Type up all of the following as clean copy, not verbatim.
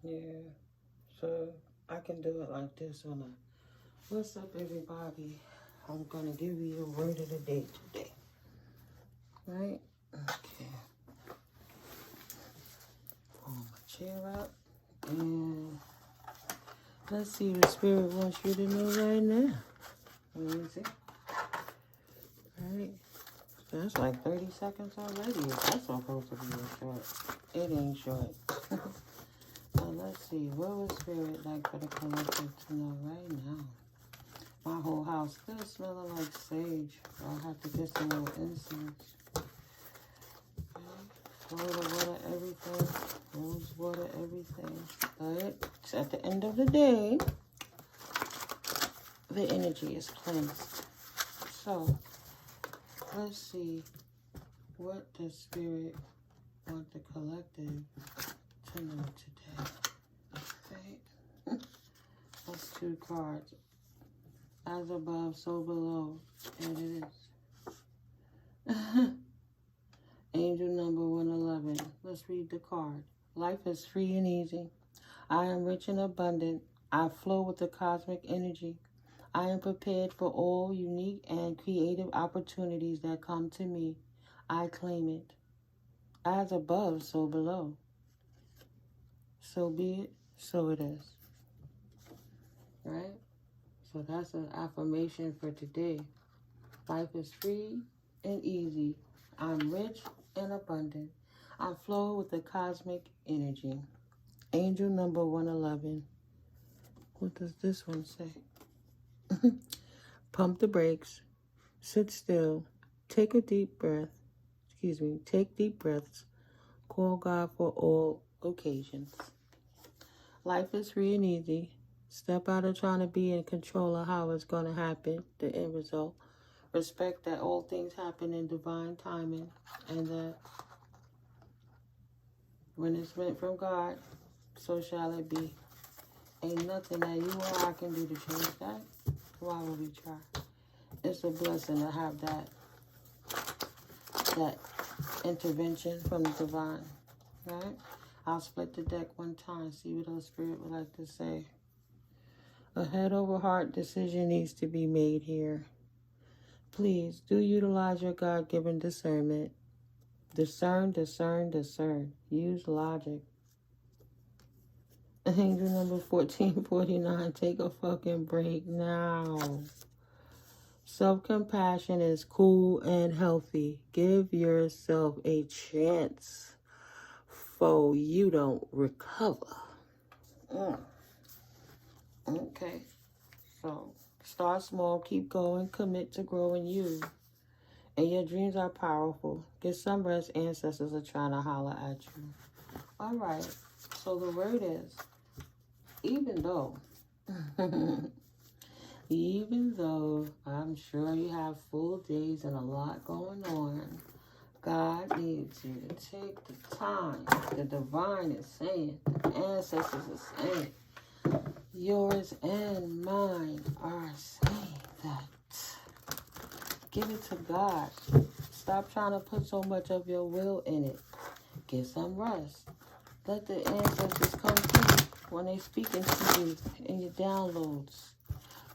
Yeah. So I can do it like this on a what's up, everybody? I'm gonna give you the word of the day today. Right? Okay. Pull my chair up and let's see what the spirit wants you to know right now. Let me see. Right? So that's like 30 seconds already. That's supposed to be short. It ain't short. So let's see. What would spirit like for the collective to know right now? My whole house still smelling like sage. I'll have to get some more incense. Water, everything. Rose water, everything. But at the end of the day, the energy is cleansed. So, let's see what the spirit want the collective to know today. Okay? That's 2 cards. As above, so below. And it is. Angel number 111. Let's read the card. Life is free and easy. I am rich and abundant. I flow with the cosmic energy. I am prepared for all unique and creative opportunities that come to me. I claim it. As above, so below. So be it, so it is. Right? So that's an affirmation for today. Life is free and easy. I'm rich and abundant. I flow with the cosmic energy. Angel number 111. What does this one say? Pump the brakes. Sit still. Take a deep breath. Take deep breaths. Call God for all occasions. Life is free and easy. Step out of trying to be in control of how it's going to happen, the end result. Respect that all things happen in divine timing and that when it's meant from God, so shall it be. Ain't nothing that you or I can do to change that. Why would we try? It's a blessing to have that intervention from the divine, right? I'll split the deck one time, see what the spirit would like to say. A head over heart decision needs to be made here. Please do utilize your God-given discernment. Discern, discern, discern. Use logic. Angel number 1449. Take a fucking break now. Self-compassion is cool and healthy. Give yourself a chance for you don't recover. Okay. So, start small, keep going, commit to growing you. And your dreams are powerful. Get some rest. Ancestors are trying to holler at you. All right. So the word is, even though I'm sure you have full days and a lot going on, God needs you to take the time. The divine is saying, the ancestors are saying, yours and mine are saying that. Give it to God. Stop trying to put so much of your will in it. Get some rest. Let the ancestors come through when they're speaking to you in your downloads.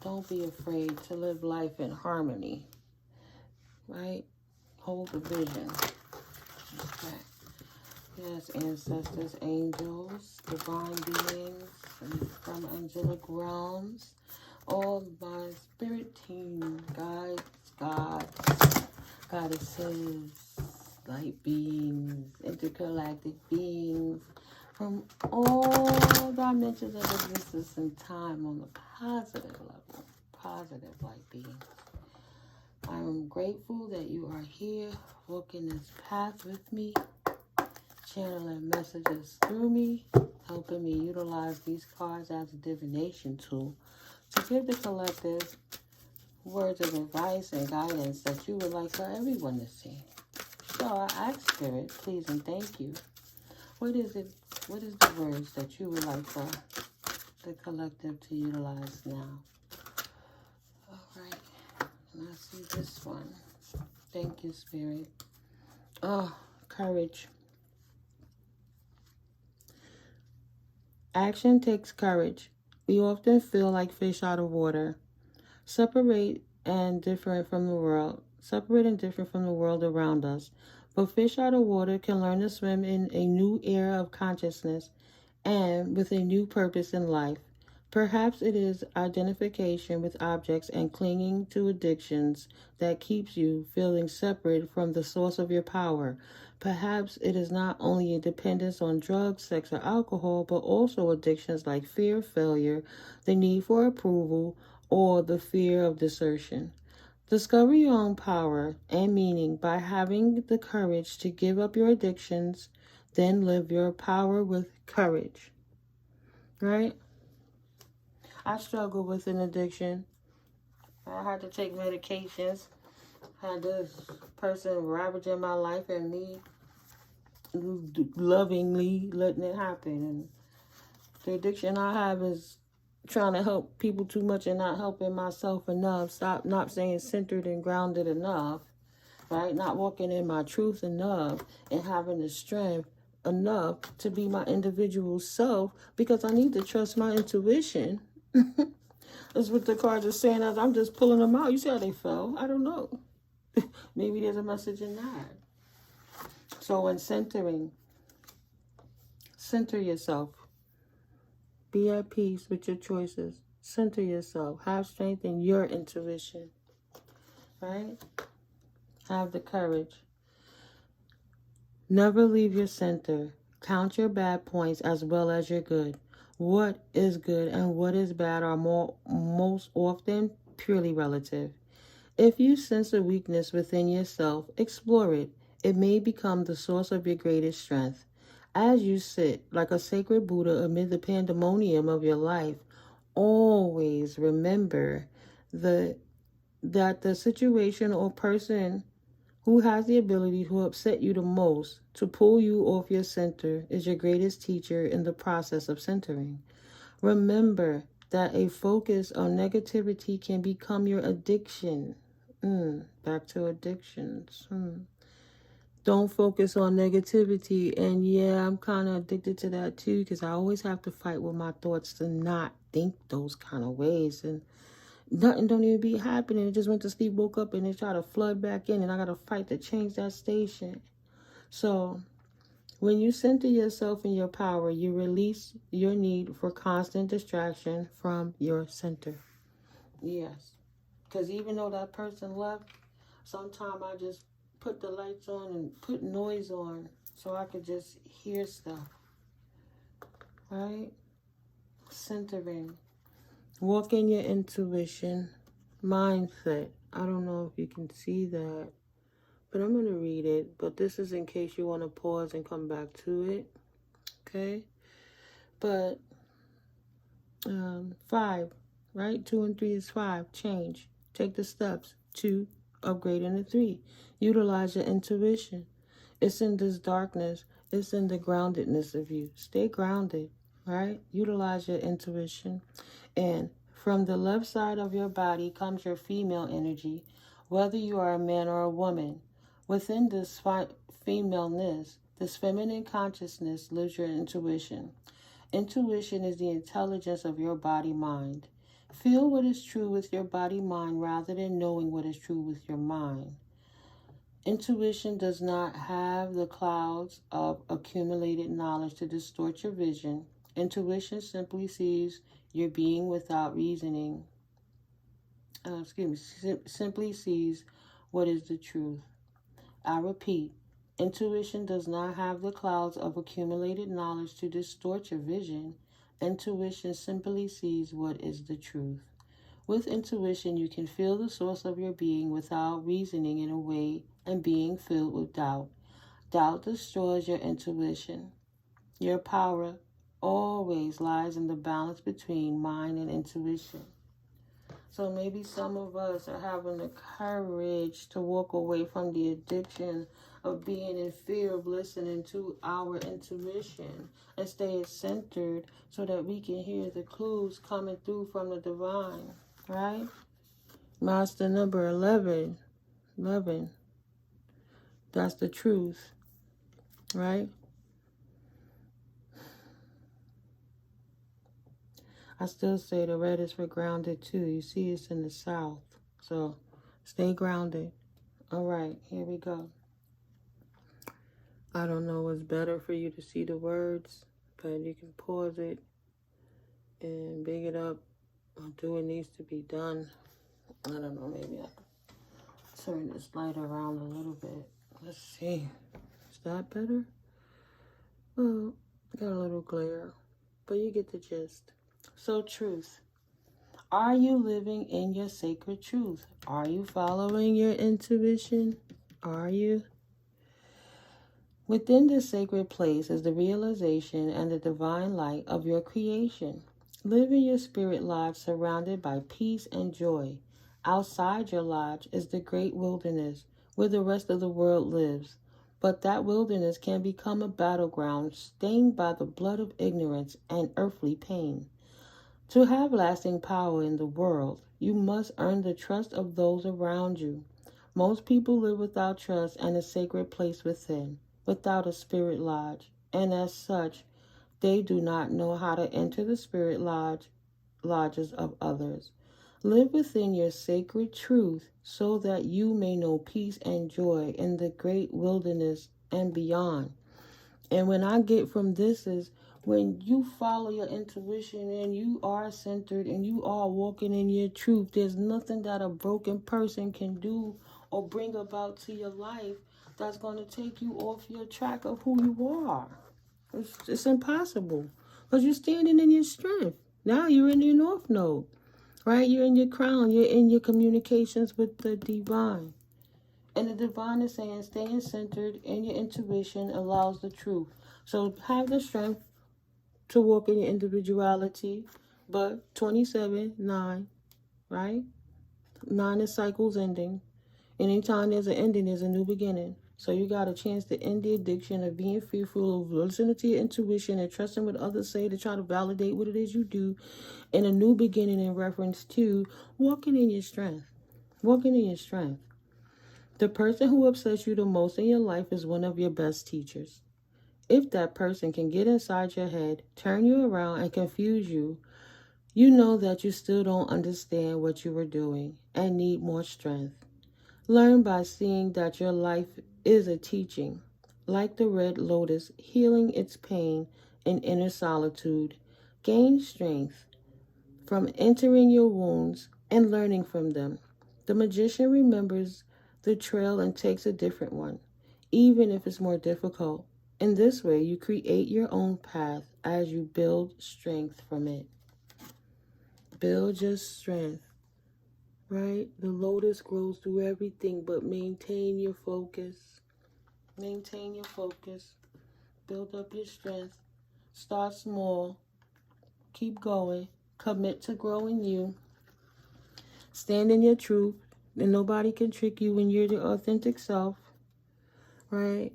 Don't be afraid to live life in harmony. Right? Hold the vision. Okay. Yes, ancestors, angels, divine beings from angelic realms. All my spirit team, guides, gods, goddesses, light beings, intergalactic beings, from all dimensions of existence and time on the positive level, positive light beings. I am grateful that you are here, walking this path with me, channeling messages through me, helping me utilize these cards as a divination tool to give the collective words of advice and guidance that you would like for everyone to see. So I ask Spirit, please and thank you. What is the words that you would like for the collective to utilize now? All right. And I see this one. Thank you, Spirit. Oh, courage. Action takes courage. We often feel like fish out of water. Separate and different from the world. Separate and different from the world around us. But fish out of water can learn to swim in a new era of consciousness and with a new purpose in life. Perhaps it is identification with objects and clinging to addictions that keeps you feeling separate from the source of your power. Perhaps it is not only a dependence on drugs, sex, or alcohol, but also addictions like fear of failure, the need for approval, or the fear of desertion. Discover your own power and meaning by having the courage to give up your addictions, then live your power with courage. Right? I struggle with an addiction. I had to take medications. Had this person ravaging my life and me lovingly letting it happen. And the addiction I have is trying to help people too much and not helping myself enough. Stop not staying centered and grounded enough. Right? Not walking in my truth enough and having the strength enough to be my individual self, because I need to trust my intuition. That's what the cards are saying as I'm just pulling them out. You see how they fell? I don't know. Maybe there's a message in that. So when centering, center yourself. Be at peace with your choices. Center yourself. Have strength in your intuition. Right? Have the courage. Never leave your center. Count your bad points as well as your good. What is good and what is bad are most often purely relative. If you sense a weakness within yourself, explore it. It may become the source of your greatest strength. As you sit like a sacred Buddha amid the pandemonium of your life, always remember that the situation or person who has the ability to upset you the most, to pull you off your center, is your greatest teacher in the process of centering. Remember that a focus on negativity can become your addiction. Back to addictions. Don't focus on negativity. And yeah, I'm kind of addicted to that too, because I always have to fight with my thoughts to not think those kind of ways. And nothing don't even be happening. It just went to sleep, woke up, and they try to flood back in, and I got to fight to change that station. So when you center yourself in your power, you release your need for constant distraction from your center. Yes. Because even though that person left, sometimes I just put the lights on and put noise on so I could just hear stuff. Right? Centering. Walk in your intuition. Mindset. I don't know if you can see that, but I'm going to read it. But this is in case you want to pause and come back to it. Okay? But 5, right? 2 and 3 is 5. Change. Take the steps. 2, upgrade into 3. Utilize your intuition. It's in this darkness. It's in the groundedness of you. Stay grounded, right? Utilize your intuition. And from the left side of your body comes your female energy, whether you are a man or a woman. Within this femaleness, this feminine consciousness, lives your intuition. Intuition is the intelligence of your body-mind. Feel what is true with your body-mind rather than knowing what is true with your mind. Intuition does not have the clouds of accumulated knowledge to distort your vision. Intuition simply sees your being without reasoning. Simply sees what is the truth. I repeat, intuition does not have the clouds of accumulated knowledge to distort your vision. Intuition simply sees what is the truth. With intuition, you can feel the source of your being without reasoning in a way and being filled with doubt. Doubt destroys your intuition. Your power always lies in the balance between mind and intuition. So maybe some of us are having the courage to walk away from the addiction of being in fear of listening to our intuition and stay centered so that we can hear the clues coming through from the divine, right? Master number 11. That's the truth, right? I still say the red is for grounded too. You see it's in the south. So stay grounded. All right, here we go. I don't know what's better for you to see the words, but you can pause it and big it up or do what needs to be done. I don't know, maybe I can turn this light around a little bit. Let's see. Is that better? Well, got a little glare, but you get the gist. So, truth. Are you living in your sacred truth? Are you following your intuition? Are you? Within this sacred place is the realization and the divine light of your creation. Live in your spirit lodge surrounded by peace and joy. Outside your lodge is the great wilderness where the rest of the world lives. But that wilderness can become a battleground stained by the blood of ignorance and earthly pain. To have lasting power in the world, you must earn the trust of those around you. Most people live without trust and a sacred place within, without a spirit lodge, and as such, they do not know how to enter the spirit lodges of others. Live within your sacred truth so that you may know peace and joy in the great wilderness and beyond. And when I get from this is when you follow your intuition and you are centered and you are walking in your truth, there's nothing that a broken person can do or bring about to your life that's going to take you off your track of who you are. It's impossible because you're standing in your strength. Now you're in your north node, right? You're in your crown. You're in your communications with the divine. And the divine is saying staying centered in your intuition allows the truth. So have the strength to walk in your individuality. But 27-9, right? 9 is cycles ending. Anytime there's an ending, there's a new beginning. So you got a chance to end the addiction of being fearful of listening to your intuition and trusting what others say to try to validate what it is you do. And a new beginning in reference to walking in your strength. Walking in your strength. The person who upsets you the most in your life is one of your best teachers. If that person can get inside your head, turn you around, and confuse you, you know that you still don't understand what you were doing and need more strength. Learn by seeing that your life is a teaching. Like the red lotus, healing its pain in inner solitude. Gain strength from entering your wounds and learning from them. The magician remembers the trail and takes a different one, even if it's more difficult. In this way, you create your own path as you build strength from it. Build your strength, right? The lotus grows through everything, but maintain your focus. Maintain your focus. Build up your strength. Start small. Keep going. Commit to growing you. Stand in your truth. And nobody can trick you when you're the authentic self, right?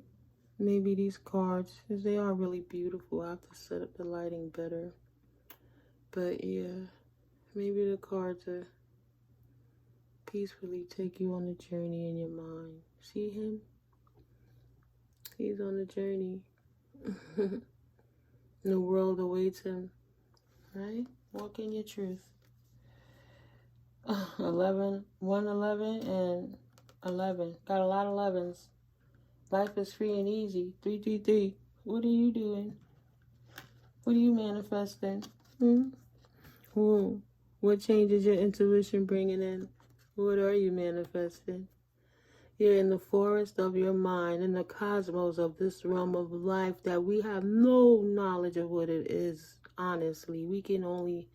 Maybe these cards, because they are really beautiful. I have to set up the lighting better. But yeah, maybe the cards are peacefully take you on the journey in your mind. See him? He's on the journey. The world awaits him, right? Walk in your truth. 11, 111, and 11. Got a lot of 11s. Life is free and easy. 333. What are you doing? What are you manifesting? Whoa. What changes your intuition bringing in? What are you manifesting? You're in the forest of your mind, in the cosmos of this realm of life that we have no knowledge of what it is. Honestly, we can only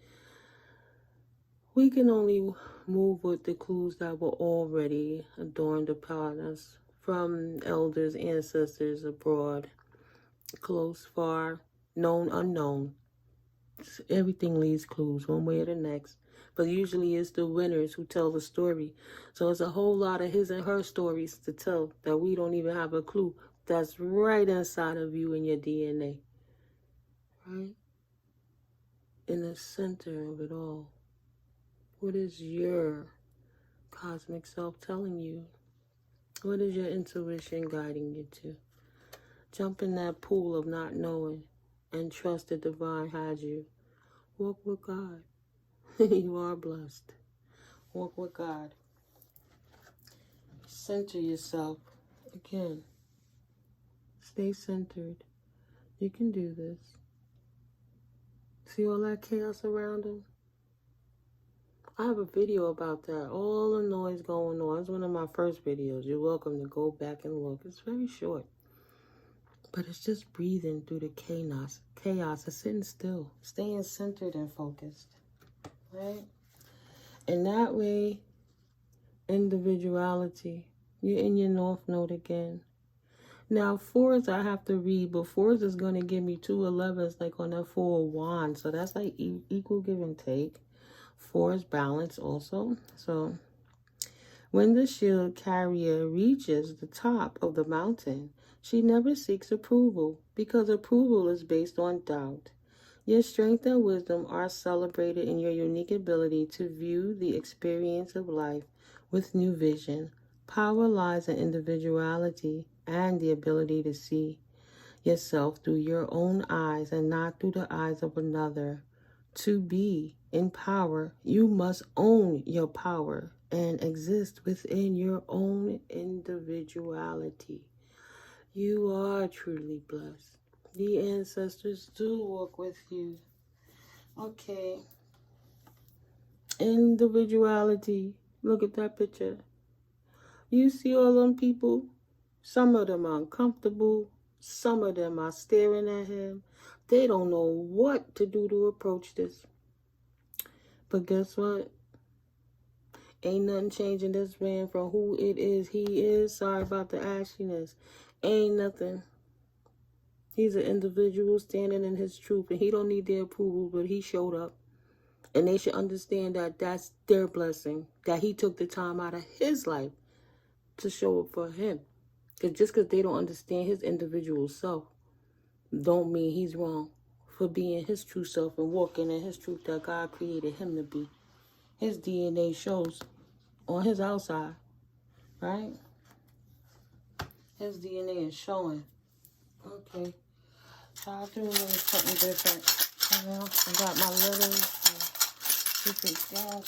move with the clues that were already adorned upon us from elders, ancestors abroad, close, far, known, unknown. Everything leaves clues one way or the next. But usually it's the winners who tell the story. So it's a whole lot of his and her stories to tell that we don't even have a clue. That's right inside of you in your DNA. Right? In the center of it all. What is your cosmic self telling you? What is your intuition guiding you to? Jump in that pool of not knowing and trust the divine has you. Walk with God. You are blessed. Walk with God. Center yourself. Again, stay centered. You can do this. See all that chaos around him? I have a video about that. All the noise going on. It's one of my first videos. You're welcome to go back and look. It's very short. But it's just breathing through the chaos. Chaos is sitting still. Staying centered and focused. Right? And that way, individuality. You're in your north node again. Now, fours I have to read, but fours is going to give me 2 11s like on that 4 of wands. So that's like equal give and take. Fours balance also. So when the shield carrier reaches the top of the mountain, she never seeks approval because approval is based on doubt. Your strength and wisdom are celebrated in your unique ability to view the experience of life with new vision. Power lies in individuality and the ability to see yourself through your own eyes and not through the eyes of another. To be in power, you must own your power and exist within your own individuality. You are truly blessed. The ancestors do walk with you. Okay. Individuality. Look at that picture. You see all them people? Some of them are uncomfortable. Some of them are staring at him. They don't know what to do to approach this. But guess what? Ain't nothing changing this man from who it is he is. Sorry about the ashiness. Ain't nothing. He's an individual standing in his truth, and he don't need their approval, but he showed up. And they should understand that that's their blessing, that he took the time out of his life to show up for him. Because just because they don't understand his individual self, don't mean he's wrong for being his true self and walking in his truth that God created him to be. His DNA shows on his outside, right? His DNA is showing. Okay. So I'll do a little something different. You know, I got my letters and different things.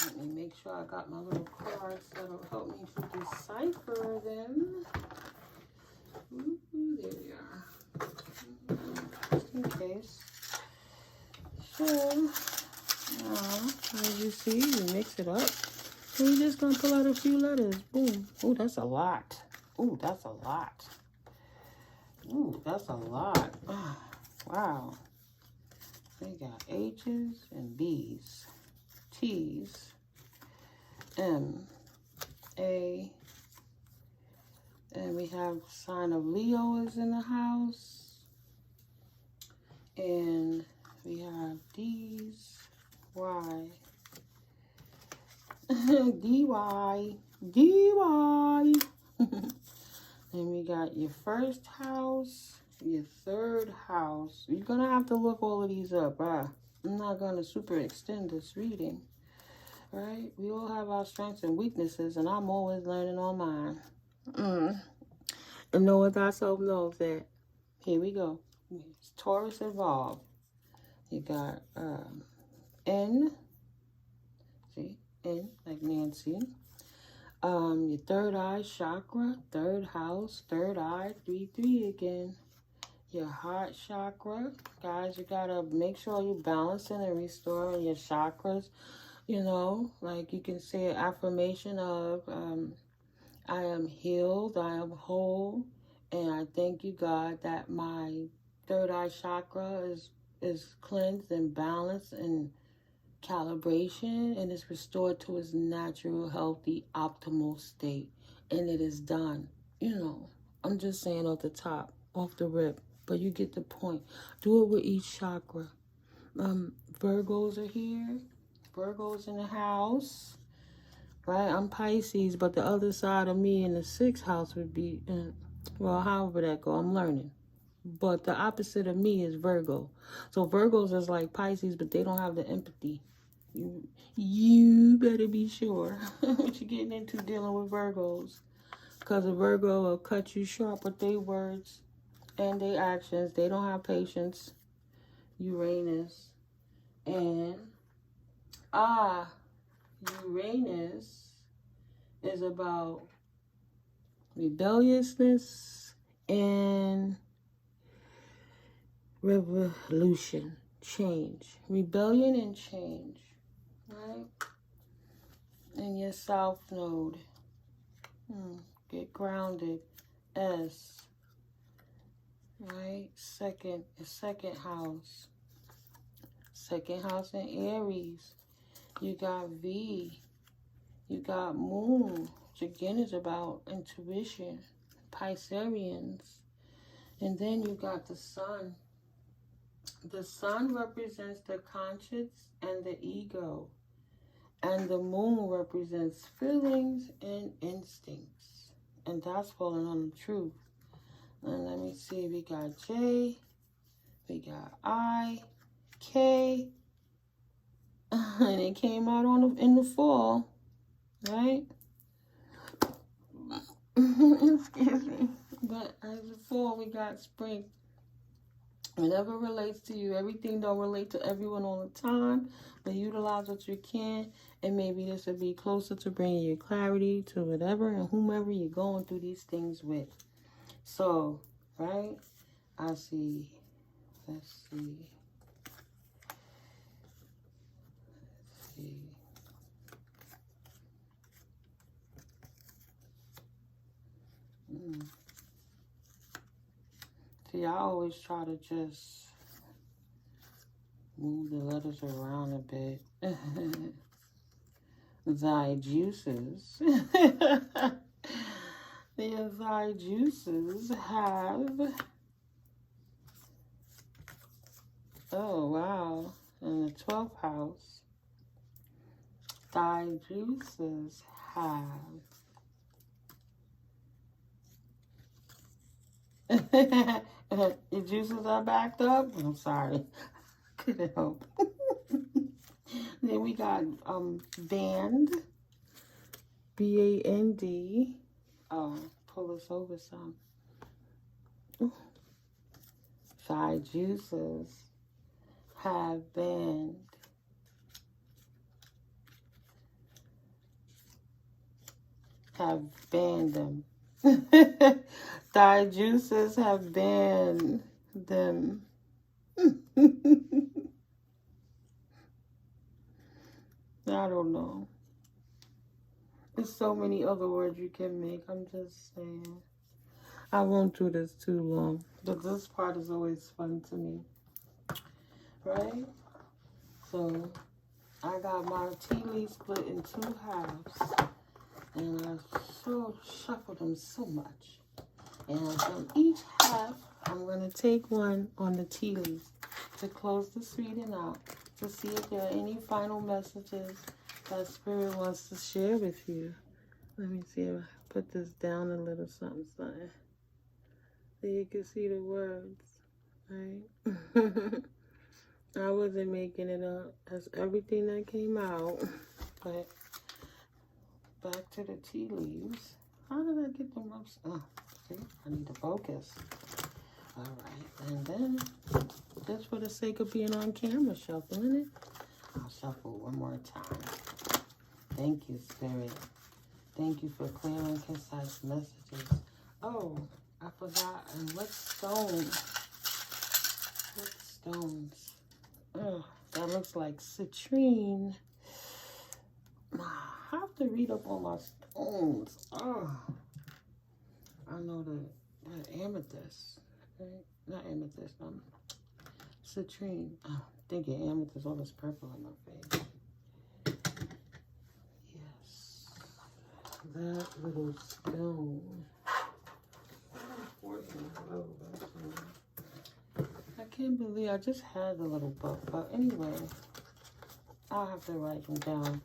Let me make sure I got my little cards that'll help me to decipher them. Ooh, there we are. Just in case. So, as you see, you mix it up. And you're just going to pull out a few letters. Boom. Oh, that's a lot. Oh, that's a lot. Ooh, that's a lot. Oh, wow. They got H's and B's, T's, M, A, and we have sign of Leo is in the house. And we have D's, Y, D-Y, D-Y. And we got your first house, your third house. You're going to have to look all of these up. I'm not going to super extend this reading. Right? We all have our strengths and weaknesses, and I'm always learning on mine. And knowing thyself knows that. Here we go. It's Taurus involved. You got N. See? N, like Nancy. Your third eye chakra, third house, third eye, 3-3 again. Your heart chakra, guys, you gotta make sure you're balancing and restoring your chakras. You know, like you can say an affirmation of, I am healed, I am whole, and I thank you, God, that my third eye chakra is cleansed and balanced and calibration, and is restored to its natural, healthy, optimal state. And it is done. You know, I'm just saying off the top, off the rip, but you get the point. Do it with each chakra. Virgos are here. Virgos in the house. Right? I'm Pisces, but the other side of me in the 6th house would be, well, however that go, I'm learning. But the opposite of me is Virgo. So Virgos is like Pisces, but they don't have the empathy. You better be sure what you're getting into dealing with Virgos. Because a Virgo will cut you short with their words and their actions. They don't have patience. Uranus. And Uranus is about rebelliousness and revolution, change. Rebellion and change, right? And your South Node. Get grounded. S, right? Second house. Second house in Aries. You got V. You got Moon, which again is about intuition. Pisceans. And then you got the Sun. The Sun represents the conscience and the ego. And the Moon represents feelings and instincts. And that's falling on the truth. And let me see, we got J, we got I, K, and it came out in the fall, right? Excuse me. But as the fall, we got spring. Whatever relates to you, everything don't relate to everyone all the time, but utilize what you can, and maybe this will be closer to bringing you clarity to whatever and whomever you're going through these things with. So, right, I see, let's see. See, I always try to just move the letters around a bit. Thy juices. The thy juices have, oh wow, in the 12th house, thy juices have your juices are backed up? I'm sorry. Couldn't help. Then we got band. B-A-N-D. Oh, pull us over some. Thy juices have been banned them. Thy juices have banned them. I don't know. There's so many other words you can make. I'm just saying. I won't do this too long, but this part is always fun to me. Right? So, I got my tea leaf split in 2 halves. And I shuffled them so much. And from each half, I'm going to take one on the tea leaf to close this reading out, to see if there are any final messages that Spirit wants to share with you. Let me see if I put this down a little something. So you can see the words, right? I wasn't making it up. That's everything that came out. But back to the tea leaves. How did I get them up? Oh, see, I need to focus. All right, and then just for the sake of being on camera, shuffling it, I'll shuffle one more time. Thank you, Spirit. Thank you for clear and concise messages. Oh, I forgot. And what stones? What stones? Oh, that looks like citrine. I have to read up on my stones. Oh, I know the amethyst. Right? Not amethyst, citrine. Oh, thinking amethyst, all this purple on my face. Yes. That little stone. I can't believe I just had the little book. But anyway, I'll have to write them down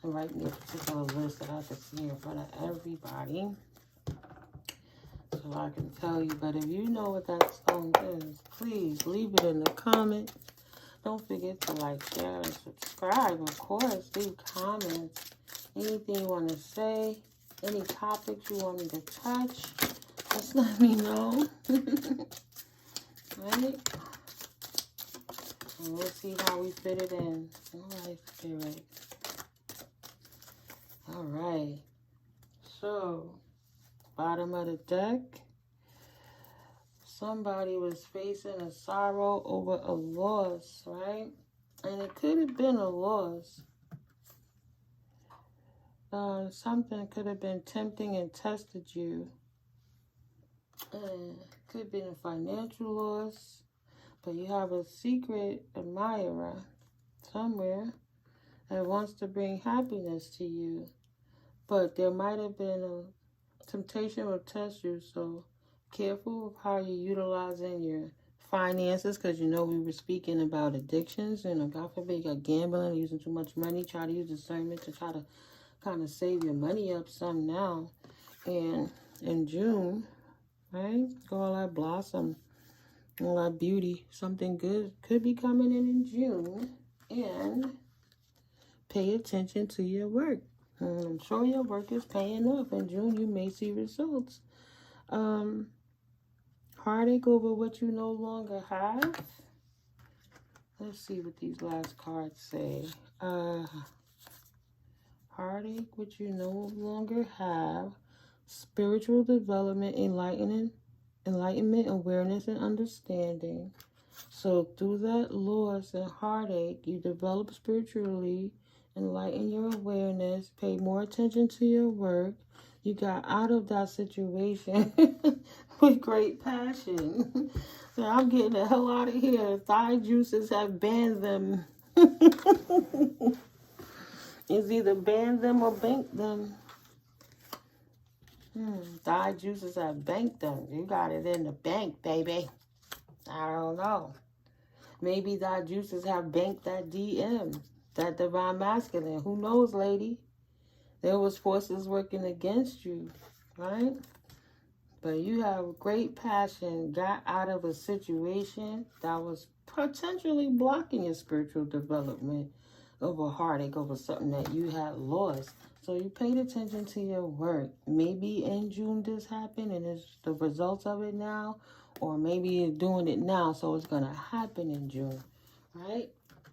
and write me a particular list that I have to see in front of everybody, so I can tell you. But if you know what that stone is, please leave it in the comments. Don't forget to like, share, and subscribe. Of course, leave comments. Anything you want to say, any topics you want me to touch, just let me know. Right? And we'll see how we fit it in. All right, Spirit. All right. So, bottom of the deck. Somebody was facing a sorrow over a loss, right? And it could have been a loss. Something could have been tempting and tested you. And it could have been a financial loss. But you have a secret admirer somewhere that wants to bring happiness to you. But there might have been a temptation or test you. So careful of how you're utilizing your finances, because you know we were speaking about addictions. You know, God forbid you got gambling, using too much money. Try to use discernment to try to kind of save your money up some now. And in June, right, all that blossom, all that beauty, something good could be coming in June. And pay attention to your work. And I'm sure your work is paying off. In June, you may see results. Heartache over what you no longer have. Let's see what these last cards say. Heartache, what you no longer have. Spiritual development, enlightenment, awareness, and understanding. So through that loss and heartache, you develop spiritually, enlighten your awareness, pay more attention to your work. You got out of that situation with great passion. So I'm getting the hell out of here. Thigh juices have banned them. It's either ban them or bank them. Thigh juices have banked them. You got it in the bank, baby. I don't know. Maybe thy juices have banked that DM, that divine masculine. Who knows, lady? There was forces working against you, right? But you have great passion, got out of a situation that was potentially blocking your spiritual development, over heartache, over something that you had lost. So you paid attention to your work. Maybe in June this happened and it's the results of it now. Or maybe you're doing it now, so it's going to happen in June, right?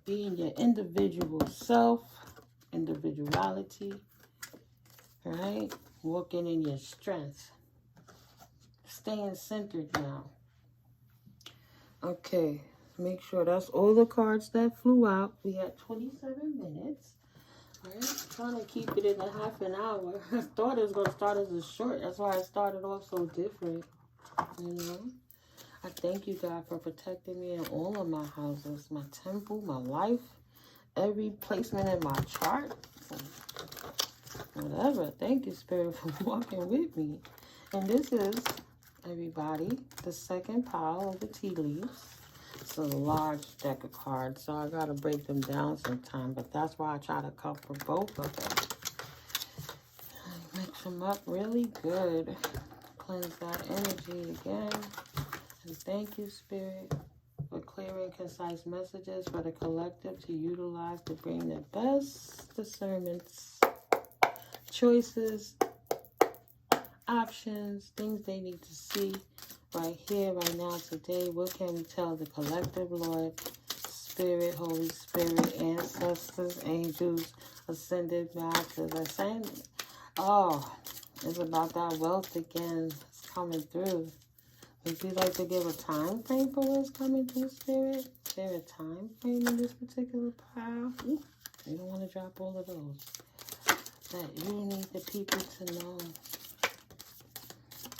Being your individual self, individuality, right? Walking in your strength. Staying centered now. Okay, make sure that's all the cards that flew out. We had 27 minutes, right? Trying to keep it in a half an hour. I thought it was going to start as a short. That's why I started off so different, you know? I thank you, God, for protecting me in all of my houses, my temple, my life, every placement in my chart, whatever. Thank you, Spirit, for walking with me. And this is, everybody, the second pile of the tea leaves. It's a large deck of cards, so I got to break them down sometime, but that's why I try to cover both of them. Mix them up really good. Cleanse that energy again. And thank you, Spirit, for clear and concise messages for the collective to utilize to bring the best discernments, choices, options, things they need to see right here, right now, today. What can we tell the collective, Lord, Spirit, Holy Spirit, ancestors, angels, ascended masters, ascended? Oh, it's about that wealth again. It's coming through. Would you like to give a time frame for what's coming through, Spirit? Is there a time frame in this particular pile? Ooh, you don't want to drop all of those. That you need the people to know.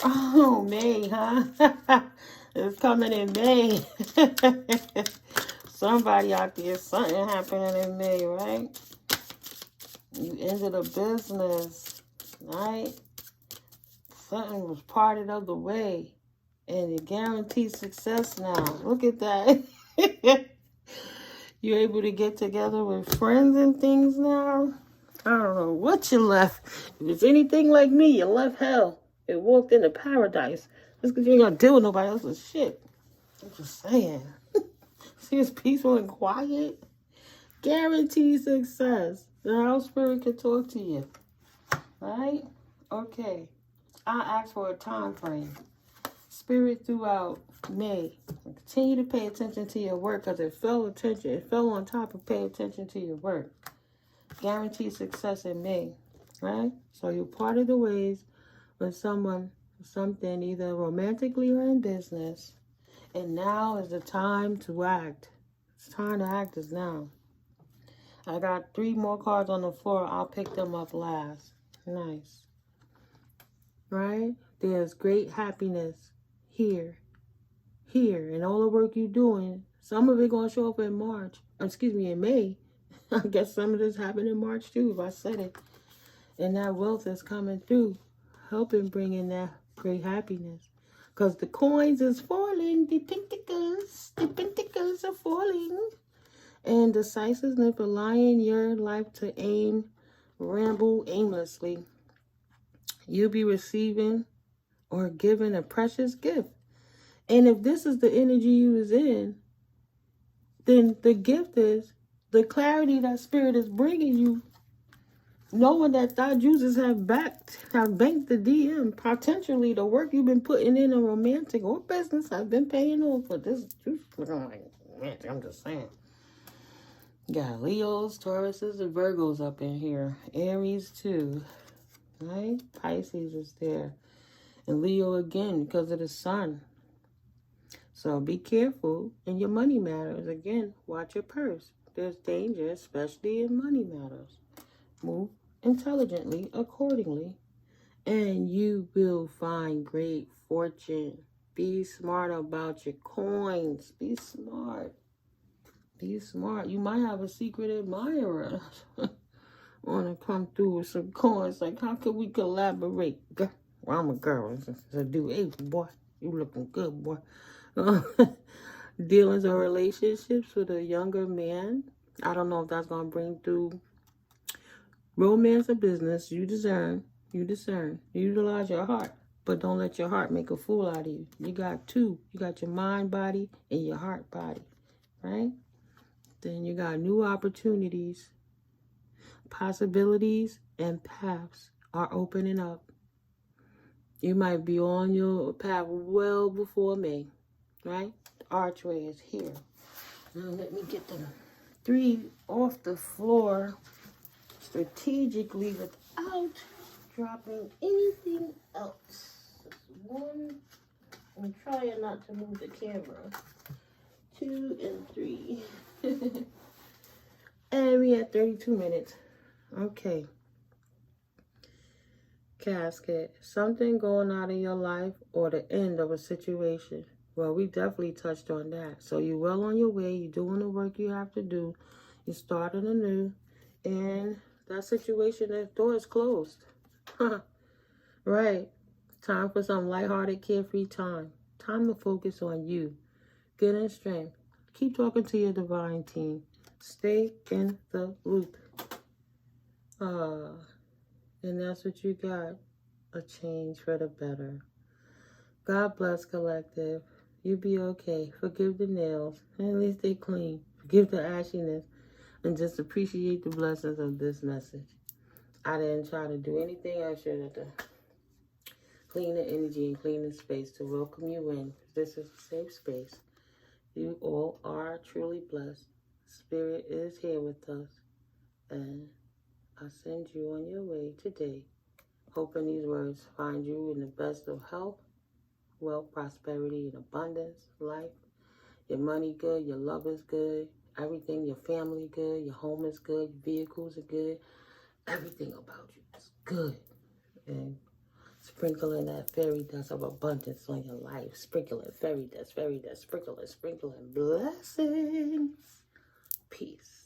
Oh, May, huh? It's coming in May. Somebody out there, something happening in May, right? You ended a business, right? Something was parted of the way. And it guarantees success now. Look at that. You're able to get together with friends and things now. I don't know what you left. If it's anything like me, you left hell and walked into paradise. That's because you ain't gonna deal with nobody else's shit. I'm just saying. See, it's peaceful and quiet. Guaranteed success. The house spirit can talk to you. Right? Okay. I asked for a time frame. Spirit throughout May. Continue to pay attention to your work because it fell on top of pay attention to your work. Guaranteed success in May, right? So you're part of the ways with someone, something, either romantically or in business. And now is the time to act. It's time to act is now. I got 3 more cards on the floor. I'll pick them up last. Nice. Right? There's great happiness here. And all the work you're doing, some of it going to show up in in May. I guess some of this happened in March too, if I said it. And that wealth is coming through, helping bring in that great happiness. Because the coins is falling, the pentacles are falling. And decisiveness allowing your life to ramble aimlessly. You'll be receiving or giving a precious gift. And if this is the energy you was in, then the gift is the clarity that spirit is bringing you, knowing that thought users have banked the DM. Potentially, the work you've been putting in a romantic or business have been paying off for this. I'm just saying. Got Leos, Tauruses, and Virgos up in here. Aries too, right? Pisces is there. And Leo again because of the sun. So be careful in your money matters. Again, watch your purse. There's danger, especially in money matters. Move intelligently, accordingly, and you will find great fortune. Be smart about your coins. Be smart. Be smart. You might have a secret admirer want to come through with some coins. Like, how could we collaborate? Well, I'm a girl. It's a dude. Hey, boy, you looking good, boy. Dealings or relationships with a younger man. I don't know if that's going to bring through romance or business. You discern. Utilize your heart, but don't let your heart make a fool out of you. You got 2. You got your mind body and your heart body, right? Then you got new opportunities, possibilities, and paths are opening up. You might be on your path well before May, right? The archway is here. Now let me get the 3 off the floor strategically without dropping anything else. 1, I'm trying not to move the camera. 2 and 3. And we at 32 minutes. Okay. Casket. Something going out of your life or the end of a situation. Well, we definitely touched on that. So you're well on your way. You're doing the work you have to do. You're starting anew. And that situation, that door is closed. Right. Time for some lighthearted, carefree time. Time to focus on you. Get in strength. Keep talking to your divine team. Stay in the loop. And that's what you got. A change for the better. God bless, collective. You be okay. Forgive the nails. At least they clean. Forgive the ashiness. And just appreciate the blessings of this message. I didn't try to do anything extra to clean the energy and clean the space to welcome you in. This is a safe space. You all are truly blessed. Spirit is here with us. And I send you on your way today. Hoping these words find you in the best of health, wealth, prosperity, and abundance, life. Your money good, your love is good, everything, your family good, your home is good, your vehicles are good. Everything about you is good. And sprinkling that fairy dust of abundance on your life. Sprinkling fairy dust, sprinkling blessings. Peace.